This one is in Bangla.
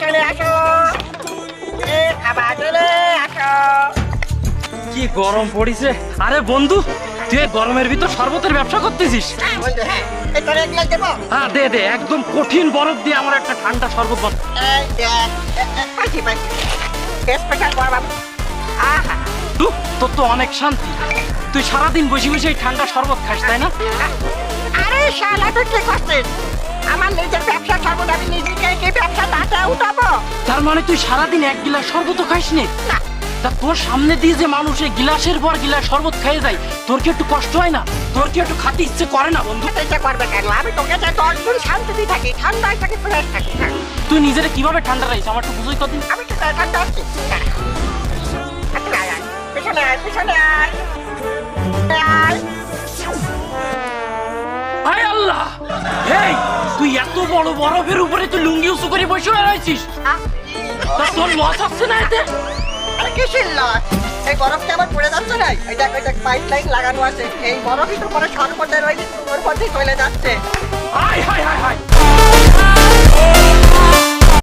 চলে আসো, খাবার চলে আসো। কি গরম পড়িছে। আরে বন্ধু, তুই এই গরমের ভিতর শরবতের ব্যবসা করতেছিস? হ্যাঁ বন্ধু, হ্যাঁ। এই তোর এক গ্লাস দেবো? হ্যাঁ দে দে, একদম কঠিন বরফ দিয়ে আমার একটা ঠান্ডা শরবত বান। এই দেখ, পাইছি। স্পেশাল বড় বাবু। আহা, তোর তো অনেক শান্তি। তুই সারাদিন বসে বসে এই ঠান্ডা শরবত খাস, তাই না? আরে শালা তুই কি করছিস? আমার নিজের ব্যবসা সর্বত, আমি নিজেকে কি ব্যবসা দাঁড়া উঠাবো? তার মানে তুই সারাদিন এক গিলাস শরবতও খাইস নি? না। তা তোর সামনে দিয়ে যে মানুষ এই গিলাসের পর গিলাস শরবত খেয়ে যায়, তোর কি একটু কষ্ট হয় না? তোর কি একটু খাতে ইচ্ছে করে না বন্ধু? ইচ্ছে করবে কেন? আমি তোকে যে 10 দিন শান্তিতে থাকি, ঠান্ডায় থাকি, ফ্রেশ থাকি। তুই নিজেরা কিভাবে ঠান্ডা রাখিস আমার একটু বুঝোই কদিন। আমি তো ঠান্ডা আছি। পিছনে আয়, পিছনে আয়। আয়। হায় আল্লাহ! এই তুই এত বড় বরফের উপরে তুই লুঙ্গি উঁচু করে বসে রয়েছিস, তা তোর লস হচ্ছে না এতে? আরে কিসের লস? এই বরফটা আবার পড়ে যাচ্ছে না? এই দেখ পাইপ লাইন লাগানো আছে, এই বরফই তো পরে সরপটের ওই ওর মধ্যেই চলে যাচ্ছে। হায় হায় হায় হায়!